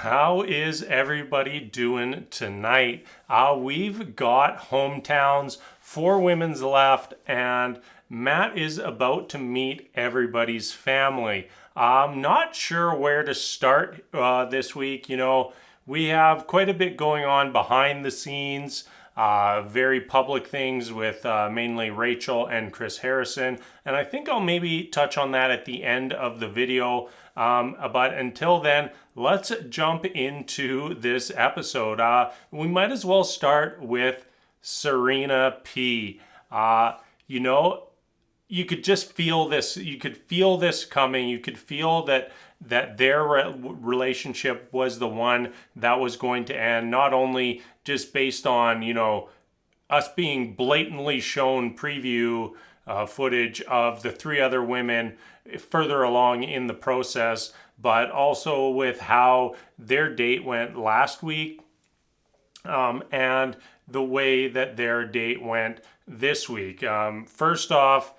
How is everybody doing tonight? We've got hometowns, 4 women's left, and Matt is about to meet everybody's family. I'm not sure where to start this week. We have quite a bit going on behind the scenes. Very public things with mainly Rachael and Chris Harrison. And I think I'll maybe touch on that at the end of the video. But until then, let's jump into this episode. We might as well start with Serena P. Uh, you know, you could just feel this. You could feel this coming. You could feel that their relationship was the one that was going to end, not only just based on us being blatantly shown preview footage of the 3 other women further along in the process, but also with how their date went last week, and the way that their date went this week. First off,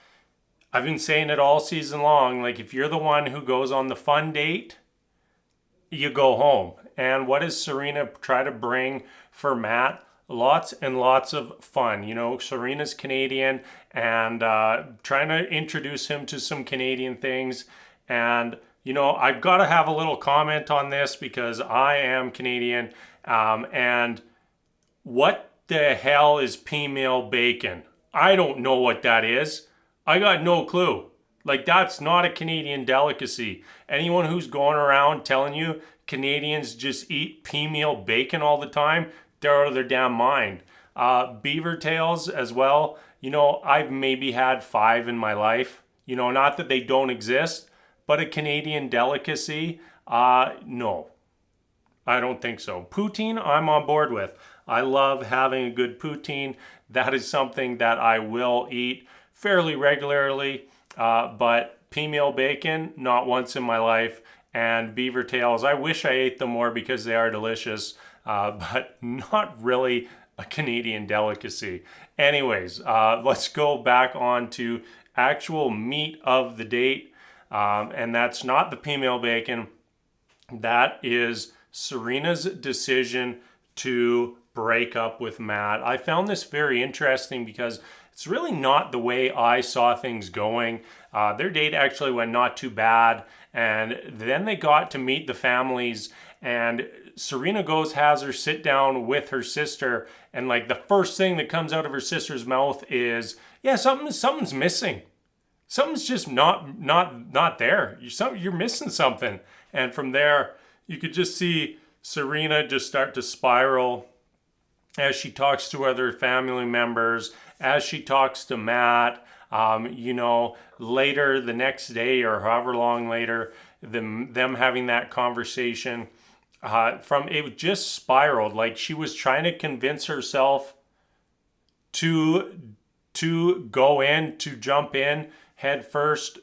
I've been saying it all season long, like if you're the one who goes on the fun date, you go home. And what does Serena try to bring for Matt? Lots and lots of fun. Serena's Canadian, and trying to introduce him to some Canadian things. And, I've got to have a little comment on this because I am Canadian. And what the hell is female bacon? I don't know what that is. I got no clue. Like, that's not a Canadian delicacy. Anyone who's going around telling you Canadians just eat female bacon all the time, they're out of their damn mind. Beaver tails as well. I've maybe had 5 in my life. Not that they don't exist, but a Canadian delicacy, no. I don't think so. Poutine, I'm on board with. I love having a good poutine. That is something that I will eat fairly regularly, but female bacon, not once in my life. And beaver tails, I wish I ate them more because they are delicious, but not really a Canadian delicacy. Anyways, let's go back on to actual meat of the date, and that's not the female bacon. That is Serena's decision to break up with Matt. I found this very interesting because it's really not the way I saw things going. Their date actually went not too bad, and then they got to meet the families, and Serena has her sit down with her sister, and like the first thing that comes out of her sister's mouth is, yeah, something's missing. Something's just not there. You're missing something. And from there, you could just see Serena just start to spiral as she talks to other family members, as she talks to Matt. Later the next day or however long later, them having that conversation, from it just spiraled. Like she was trying to convince herself to jump in head first,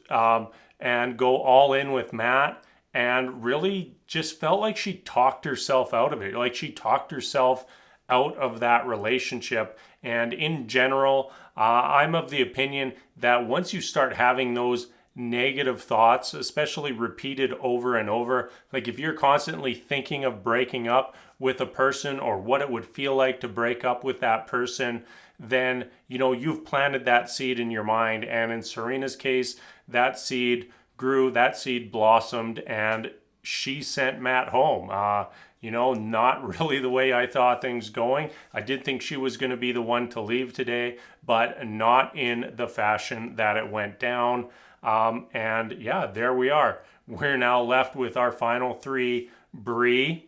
and go all in with Matt, and really just felt like she talked herself out of it. Like she talked herself out of that relationship. And in general, I'm of the opinion that once you start having those negative thoughts, especially repeated over and over, like if you're constantly thinking of breaking up with a person or what it would feel like to break up with that person, then you've planted that seed in your mind. And in Serena's case, that seed grew, that seed blossomed, and she sent Matt home. Not really the way I thought things going. I did think she was going to be the one to leave today, but not in the fashion that it went down. And yeah, there we are. We're now left with our final 3, Bree,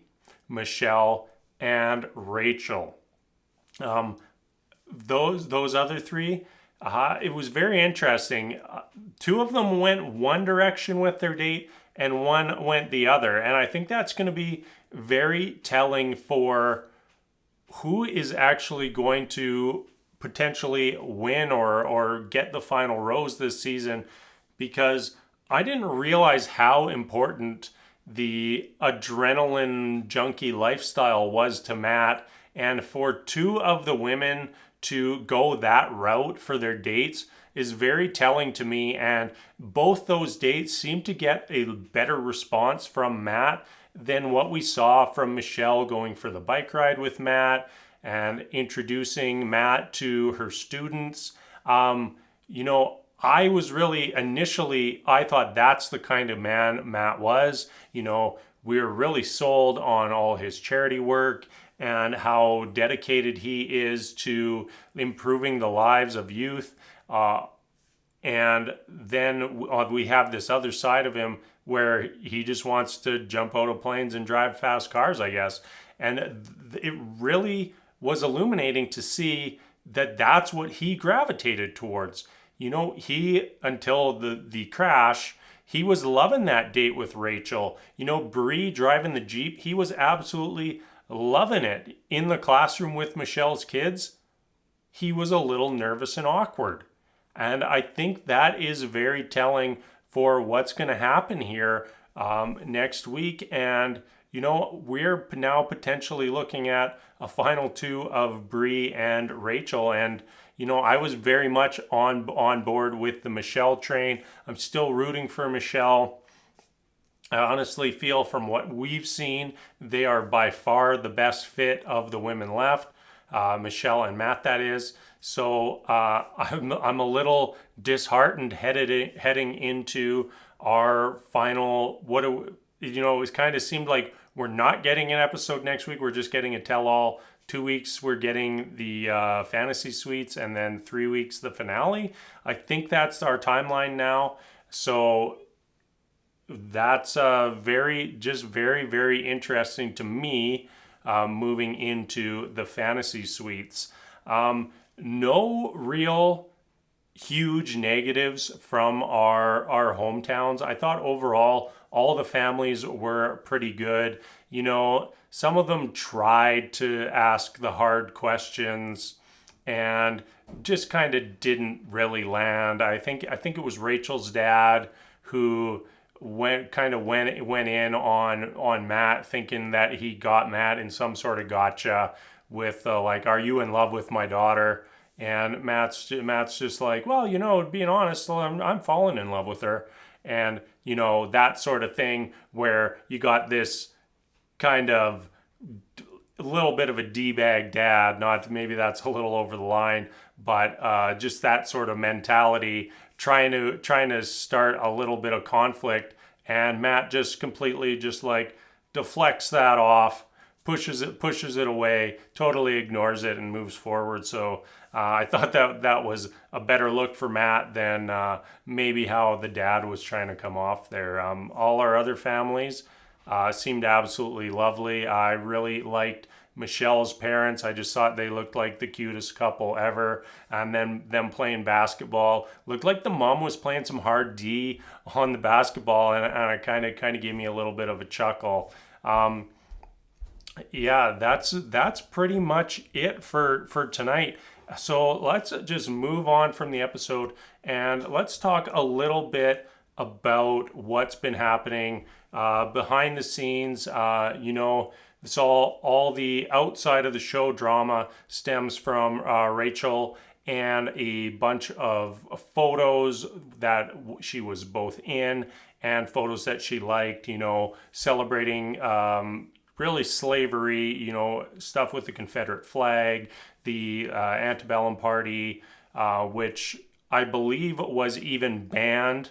Michelle, and Rachael. Those other 3, it was very interesting. 2 of them went one direction with their date, and one went the other. And I think that's going to be very telling for who is actually going to potentially win or get the final rose this season, because I didn't realize how important the adrenaline junkie lifestyle was to Matt. And for 2 of the women to go that route for their dates is very telling to me. And both those dates seem to get a better response from Matt than what we saw from Michelle going for the bike ride with Matt and introducing Matt to her students. You know, I was really initially, I thought that's the kind of man Matt was. You know, we were really sold on all his charity work and how dedicated he is to improving the lives of youth. And then we have this other side of him where he just wants to jump out of planes and drive fast cars, I guess. And it really was illuminating to see that that's what he gravitated towards. You know, he, until the crash, he was loving that date with Rachel. You know, Bree driving the Jeep, he was absolutely loving it. In the classroom with Michelle's kids, he was a little nervous and awkward. And I think that is very telling for what's going to happen here next week. And, you know, we're now potentially looking at a final two of Bree and Rachel. And, you know, I was very much on board with the Michelle train. I'm still rooting for Michelle. I honestly feel from what we've seen, they are by far the best fit of the women left. Michelle and Matt, that is. So I'm a little disheartened heading into our final. It kind of seemed like we're not getting an episode next week. We're just getting a tell-all. 2 weeks we're getting the fantasy suites, and then 3 weeks the finale. I think that's our timeline now. So that's very, very interesting to me moving into the fantasy suites. No real huge negatives from our hometowns. I thought overall all the families were pretty good. You know, some of them tried to ask the hard questions and just kind of didn't really land. I think it was Rachel's dad who went in on Matt, thinking that he got Matt in some sort of gotcha with like, are you in love with my daughter? And Matt's just like, well, you know, being honest, I'm falling in love with her. And, you know, that sort of thing where you got this kind of a little bit of a D-bag dad, not maybe that's a little over the line, but just that sort of mentality, trying to start a little bit of conflict, and Matt just completely just like deflects that off, pushes it away, totally ignores it, and moves forward. So I thought that was a better look for Matt than maybe how the dad was trying to come off there. All our other families seemed absolutely lovely. I really liked Michelle's parents. I just thought they looked like the cutest couple ever. And then them playing basketball looked like the mom was playing some hard D on the basketball, and it kind of gave me a little bit of a chuckle. Yeah, that's pretty much it for tonight. So let's just move on from the episode and let's talk a little bit about what's been happening behind the scenes. You know, it's all the outside of the show drama stems from Rachel and a bunch of photos that she was both in and photos that she liked, you know, celebrating really slavery, you know, stuff with the Confederate flag, the antebellum party, which I believe was even banned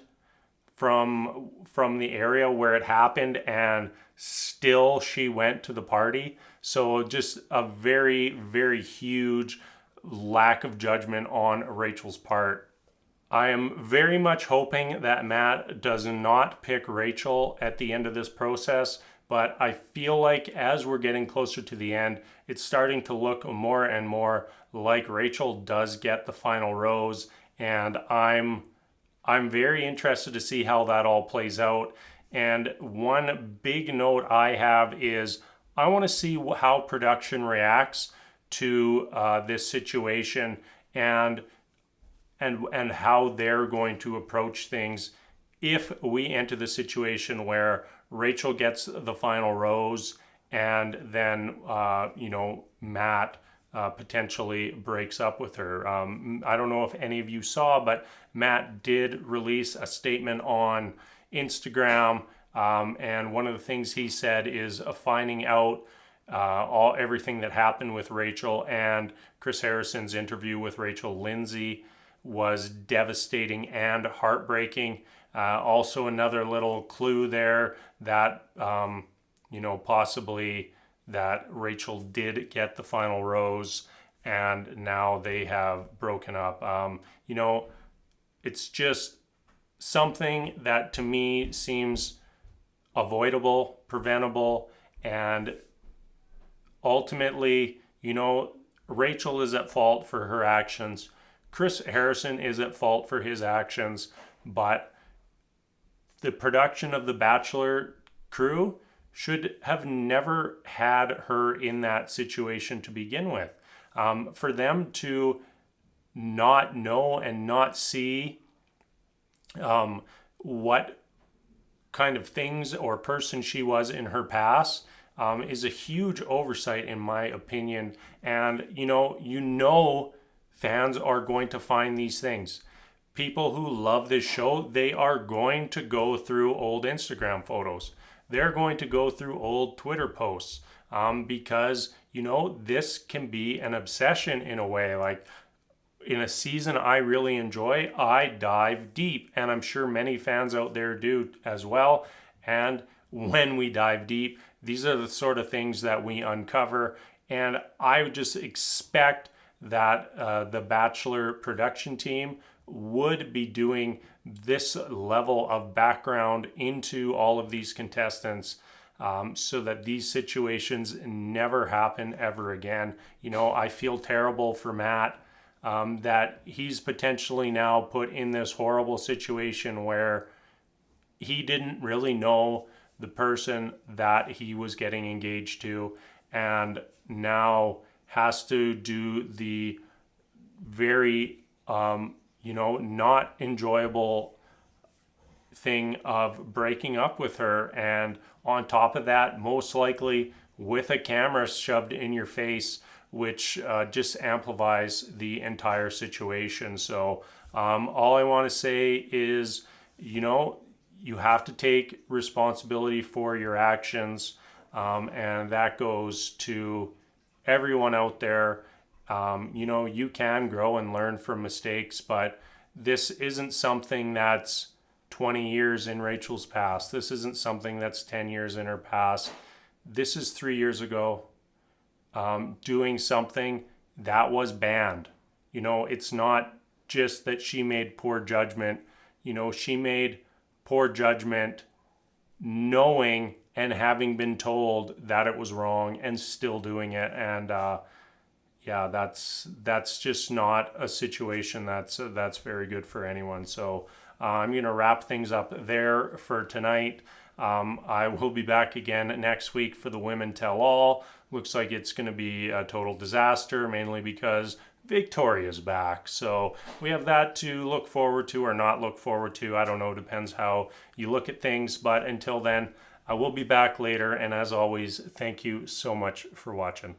from the area where it happened, and still she went to the party. So just a very, very huge lack of judgment on Rachel's part. I am very much hoping that Matt does not pick Rachel at the end of this process, but I feel like as we're getting closer to the end, it's starting to look more and more like Rachel does get the final rose, and I'm very interested to see how that all plays out. And one big note I have is I want to see how production reacts to this situation and how they're going to approach things if we enter the situation where Rachel gets the final rose and then you know, Matt potentially breaks up with her. I don't know if any of you saw, but Matt did release a statement on Instagram, and one of the things he said is finding out everything that happened with Rachael, and Chris Harrison's interview with Rachel Lindsay was devastating and heartbreaking. Also, another little clue there that possibly that Rachael did get the final rose, and now they have broken up. It's just something that to me seems avoidable, preventable, and ultimately, Rachael is at fault for her actions. Chris Harrison is at fault for his actions, but the production of the Bachelor crew should have never had her in that situation to begin with. For them to not know and not see what kind of things or person she was in her past is a huge oversight, in my opinion. And fans are going to find these things. People who love this show, they are going to go through old Instagram photos. They're going to go through old Twitter posts because, this can be an obsession in a way. Like in a season I really enjoy, I dive deep, and I'm sure many fans out there do as well. And when we dive deep, these are the sort of things that we uncover. And I would just expect that the Bachelor production team would be doing this level of background into all of these contestants so that these situations never happen ever again. I feel terrible for Matt that he's potentially now put in this horrible situation where he didn't really know the person that he was getting engaged to, and now has to do the very not enjoyable thing of breaking up with her, and on top of that, most likely with a camera shoved in your face, which just amplifies the entire situation. So all I want to say is, you have to take responsibility for your actions, and that goes to everyone out there. You can grow and learn from mistakes, but this isn't something that's 20 years in Rachel's past. This isn't something that's 10 years in her past. This is 3 years ago, doing something that was banned. It's not just that she made poor judgment. She made poor judgment knowing and having been told that it was wrong and still doing it. And that's just not a situation that's very good for anyone. So I'm going to wrap things up there for tonight. I will be back again next week for the Women Tell All. Looks like it's going to be a total disaster, mainly because Victoria's back. So we have that to look forward to or not look forward to. I don't know, depends how you look at things. But until then, I will be back later. And as always, thank you so much for watching.